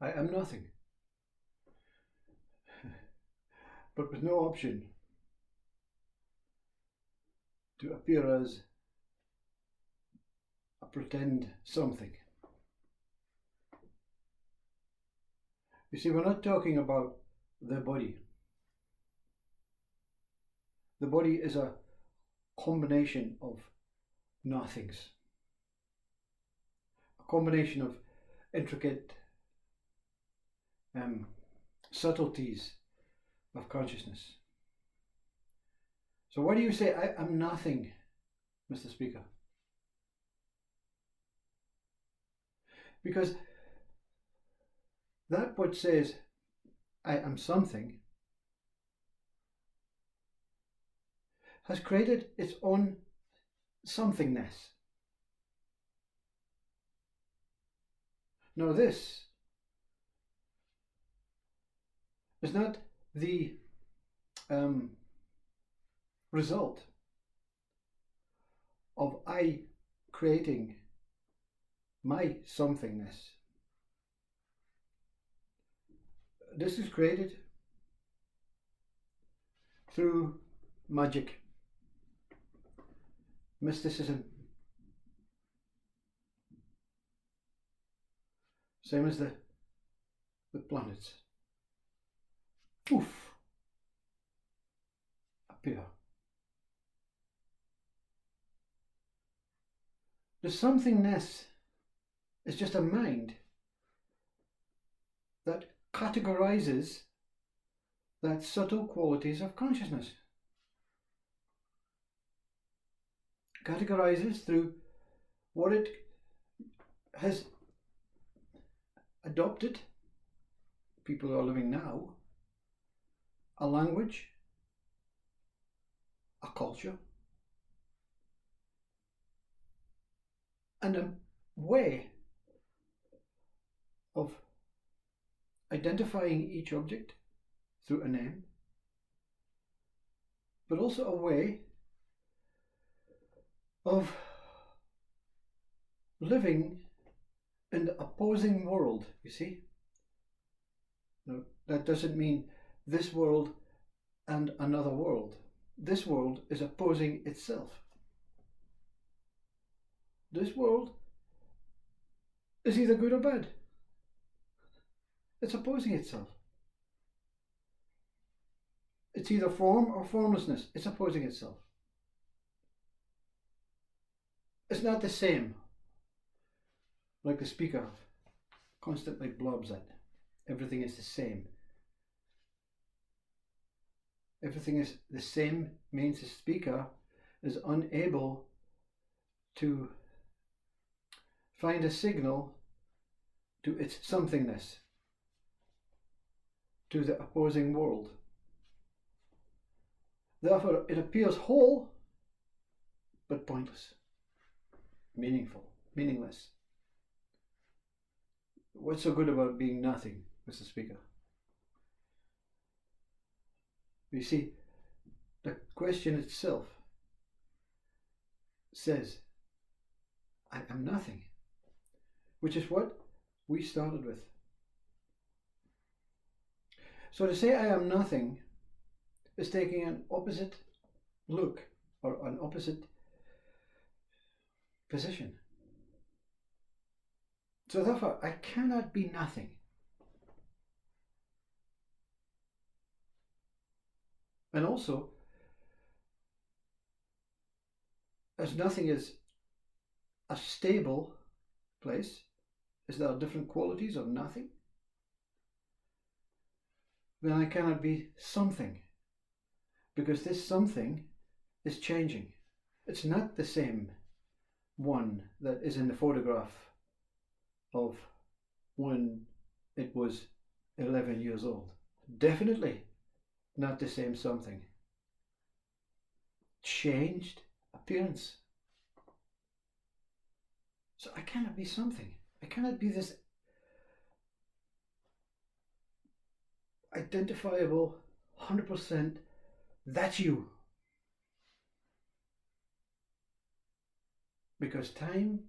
I am nothing, but with no option to appear as a pretend something. You see, we're not talking about the body. The body is a combination of nothings, a combination of intricate subtleties of consciousness. So why do you say I am nothing, Mr. Speaker? Because that which says I am something has created its own somethingness. Now this is not the result of I creating my somethingness. This is created through magic, mysticism, same as the planets. Poof, appear. The somethingness is just a mind that categorizes that subtle qualities of consciousness. Categorizes through what it has adopted, people who are living now, a language, a culture, and a way of identifying each object through a name, but also a way of living in the opposing world, you see. Now, that doesn't mean this world and another world. This world is opposing itself. This world is either good or bad. It's opposing itself. It's either form or formlessness. It's opposing itself. It's not the same, like the speaker constantly blobs at. Everything is the same. Everything is the same means the speaker is unable to find a signal to its somethingness, to the opposing world. Therefore, it appears whole, but pointless, meaningless. What's so good about being nothing, Mr. Speaker? You see, the question itself says, I am nothing, which is what we started with. So to say I am nothing is taking an opposite look or an opposite position. So therefore, I cannot be nothing. And also, as nothing is a stable place, as there are different qualities of nothing, then I cannot be something, because this something is changing. It's not the same one that is in the photograph of when it was 11 years old. Definitely not the same something. Changed appearance. So I cannot be something. I cannot be this identifiable 100%, that's you. Because time,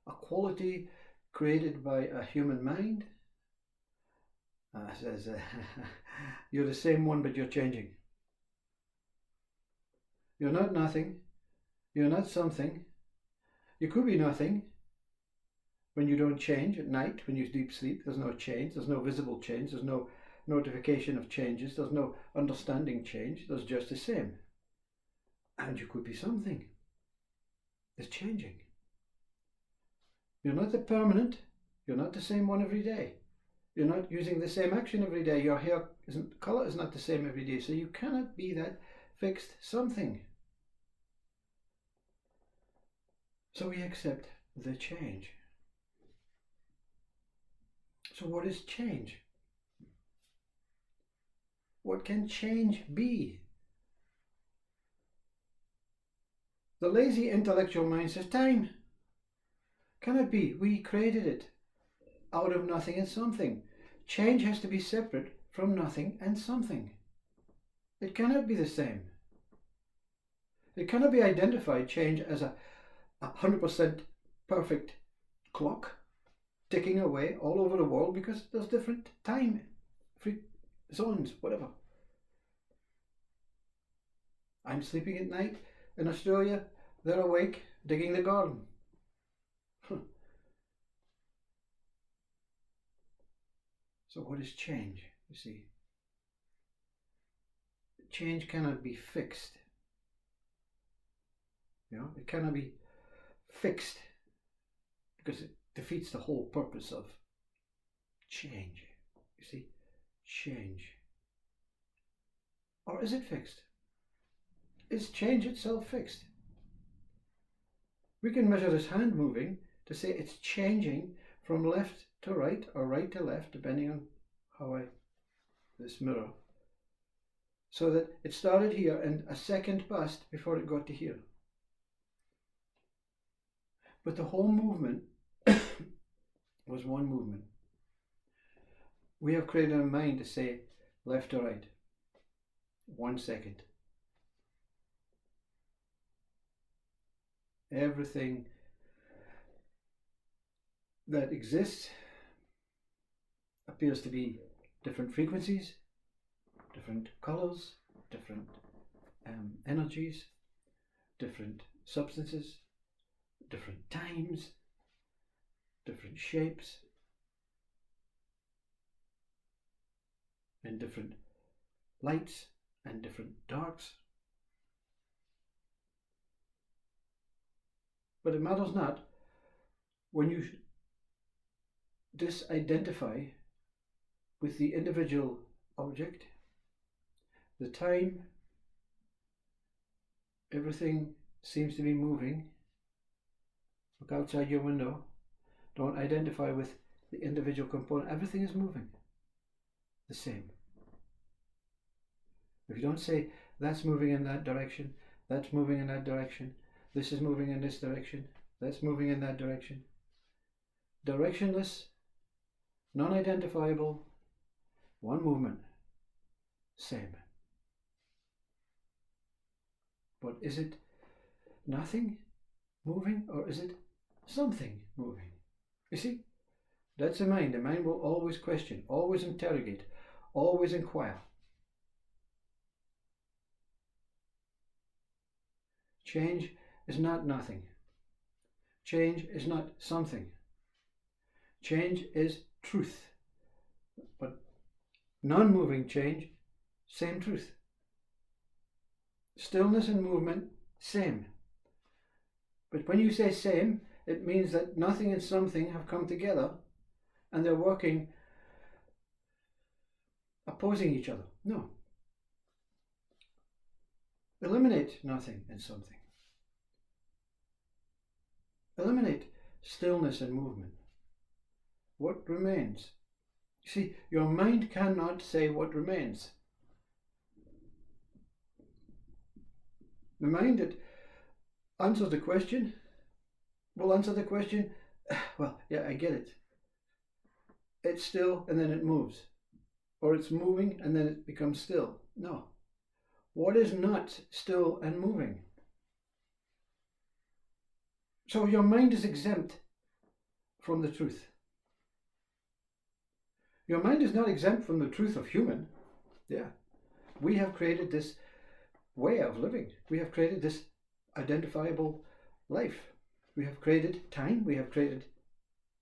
a quality created by a human mind, Says, you're the same one, but you're changing. You're not nothing. You're not something. You could be nothing when you don't change at night, when you deep sleep. There's no change. There's no visible change. There's no notification of changes. There's no understanding change. There's just the same. And you could be something. It's changing. You're not the permanent. You're not the same one every day. You're not using the same action every day. Your hair colour is not the same every day. So you cannot be that fixed something. So we accept the change. So what is change? What can change be? The lazy intellectual mind says time. Can it be? We created it out of nothing and something. Change has to be separate from nothing and something. It cannot be the same. It cannot be identified, change, as a 100% perfect clock ticking away all over the world, because there's different time, free zones, whatever. I'm sleeping at night. In Australia, they're awake digging the garden. So what is change, you see? Change cannot be fixed. It cannot be fixed, because it defeats the whole purpose of change. You see, change. Or is it fixed? Is change itself fixed? We can measure this hand moving to say it's changing from left to right or right to left, depending on how this mirror, so that it started here and a second passed before it got to here. But the whole movement was one movement. We have created a mind to say left to right, 1 second. Everything that exists appears to be different frequencies, different colors, different energies, different substances, different times, different shapes, and different lights and different darks. But it matters not when you disidentify with the individual object, the time, everything seems to be moving. Look outside your window. Don't identify with the individual component. Everything is moving the same. If you don't say, that's moving in that direction, that's moving in that direction, this is moving in this direction, that's moving in that direction. Directionless, non-identifiable, one movement, same. But is it nothing moving, or is it something moving? You see, that's the mind. The mind will always question, always interrogate, always inquire. Change is not nothing. Change is not something. Change is truth. But non-moving change, same truth. Stillness and movement, same. But when you say same, it means that nothing and something have come together and they're working opposing each other. No. Eliminate nothing and something. Eliminate stillness and movement. What remains? You see, your mind cannot say what remains. The mind that answers the question will answer the question, well, yeah, I get it. It's still and then it moves. Or it's moving and then it becomes still. No. What is not still and moving? So your mind is exempt from the truth. Your mind is not exempt from the truth of human. Yeah. We have created this way of living. We have created this identifiable life. We have created time. We have created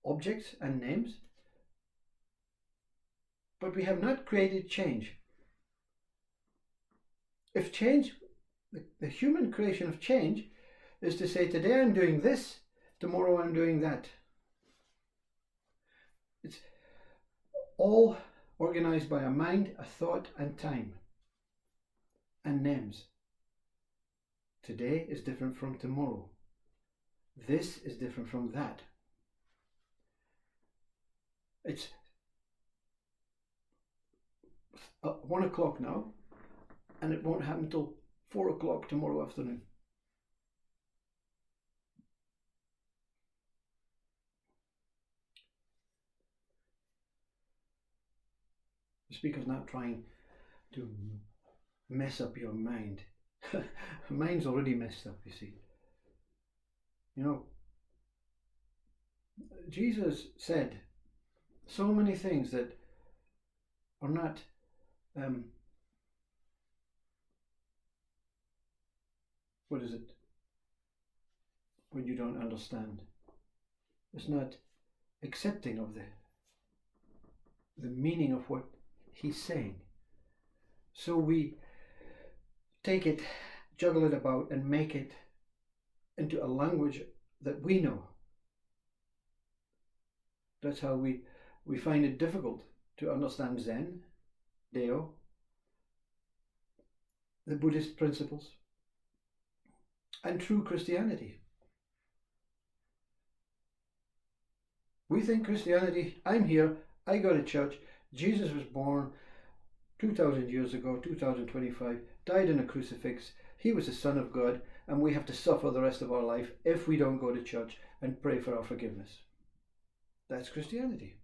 objects and names. But we have not created change. If change, the human creation of change, is to say, today I'm doing this, tomorrow I'm doing that. It's all organized by a mind, a thought, and time, and names. Today is different from tomorrow. This is different from that. It's 1 o'clock now, and it won't happen till 4 o'clock tomorrow afternoon. The speaker's not trying to mess up your mind. Mine's already messed up, you see. You know, Jesus said so many things that are not what is it when you don't understand? It's not accepting of the meaning of what he's saying. So we take it, juggle it about, and make it into a language that we know. That's how we find it difficult to understand Zen, Deo, the Buddhist principles, and true Christianity. We think Christianity, I'm here, I go to church, Jesus was born 2,000 years ago, 2025, died in a crucifix, he was the Son of God, and we have to suffer the rest of our life if we don't go to church and pray for our forgiveness. That's Christianity.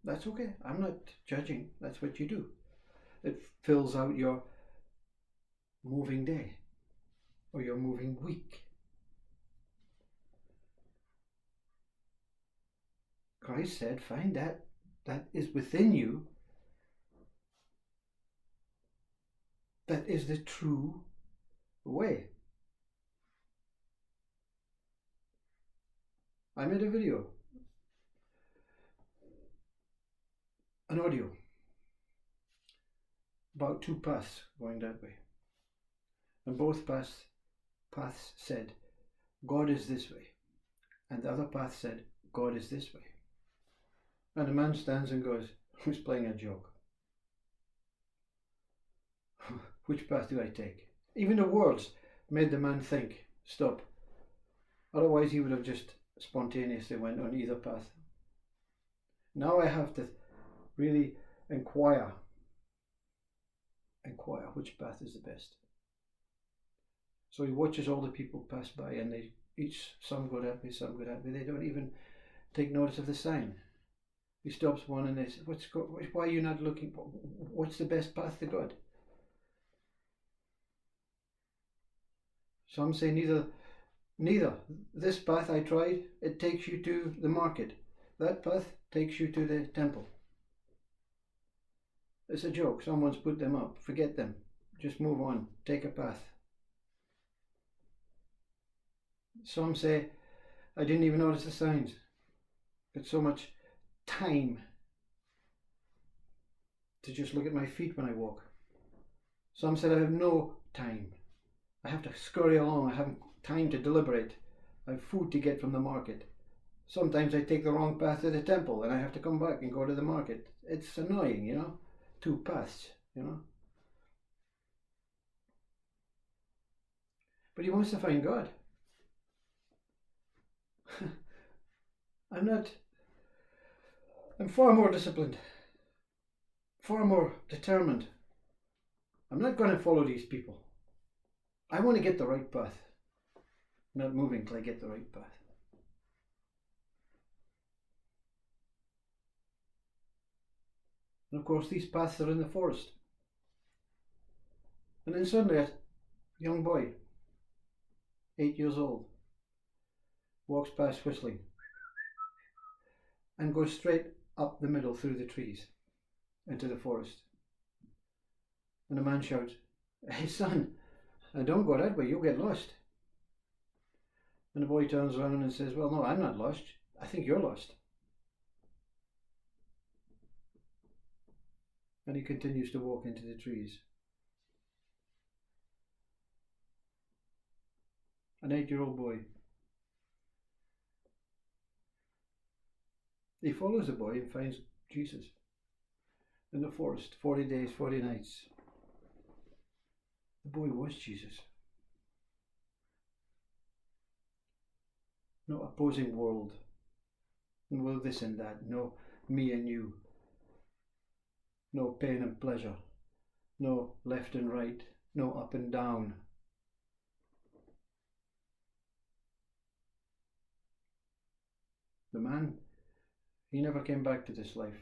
That's okay. I'm not judging. That's what you do. It fills out your moving day or your moving week. Christ said, find that is within you, that is the true way. I made a video, an audio, about two paths going that way. And both paths said, God is this way. And the other path said, God is this way. And the man stands and goes, who's playing a joke? Which path do I take? Even the words made the man think, stop. Otherwise he would have just spontaneously went on either path. Now I have to really inquire which path is the best. So he watches all the people pass by, and some go that way, some go that way. They don't even take notice of the sign. He stops one and they say, why are you not looking? What's the best path to God? Some say neither. This path I tried, it takes you to the market. That path takes you to the temple. It's a joke. Someone's put them up. Forget them. Just move on. Take a path. Some say, I didn't even notice the signs. Got so much time to just look at my feet when I walk. Some said I have no time. I have to scurry along. I haven't time to deliberate. I have food to get from the market. Sometimes I take the wrong path to the temple and I have to come back and go to the market. It's annoying, you know. Two paths, you know. But he wants to find God. I'm far more disciplined, far more determined. I'm not going to follow these people. I want to get the right path. I'm not moving till I get the right path. And of course, these paths are in the forest. And then suddenly a young boy, 8 years old, walks past whistling and goes straight up the middle through the trees. into the forest. And the man shouts, "Hey son, don't go that way, you'll get lost." And the boy turns around and says, "Well, no, I'm not lost. I think you're lost." And he continues to walk into the trees. An 8-year-old boy. He follows the boy and finds Jesus in the forest, 40 days, 40 nights. The boy was Jesus. No opposing world. No this and that. No me and you. No pain and pleasure. No left and right. No up and down. The man, he never came back to this life.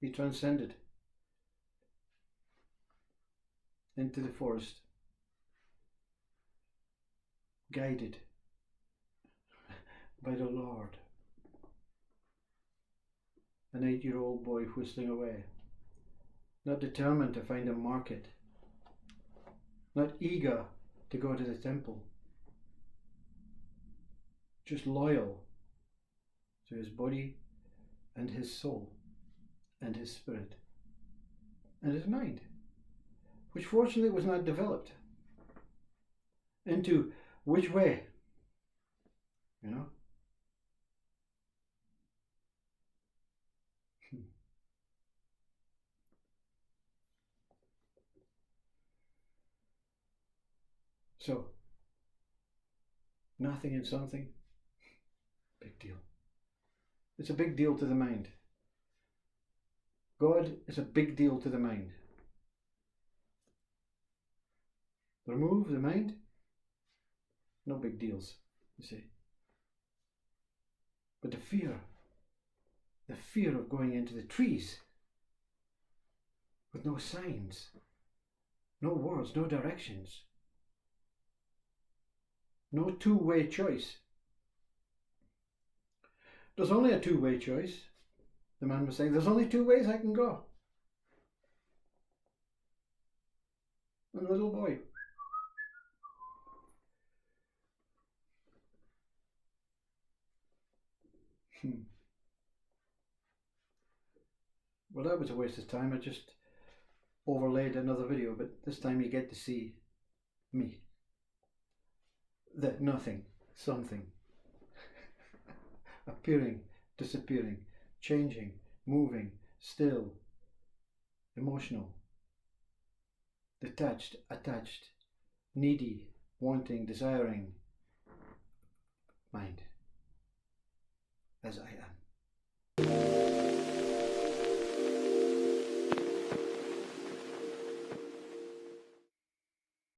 He transcended into the forest, guided by the Lord. An 8-year-old boy whistling away, not determined to find a market, not eager to go to the temple, just loyal to his body and his soul and his spirit and his mind, which fortunately was not developed into which way, you know. So, nothing in something, big deal. It's a big deal to the mind. God is a big deal to the mind. Remove the mind, no big deals, you see. But the fear of going into the trees with no signs, no words, no directions, no two-way choice. There's only a two-way choice. The man was saying, there's only 2 ways I can go. And the little boy, well, that was a waste of time. I just overlaid another video, but this time you get to see me. That nothing, something, appearing, disappearing, changing, moving, still, emotional, detached, attached, needy, wanting, desiring, mind, as I am.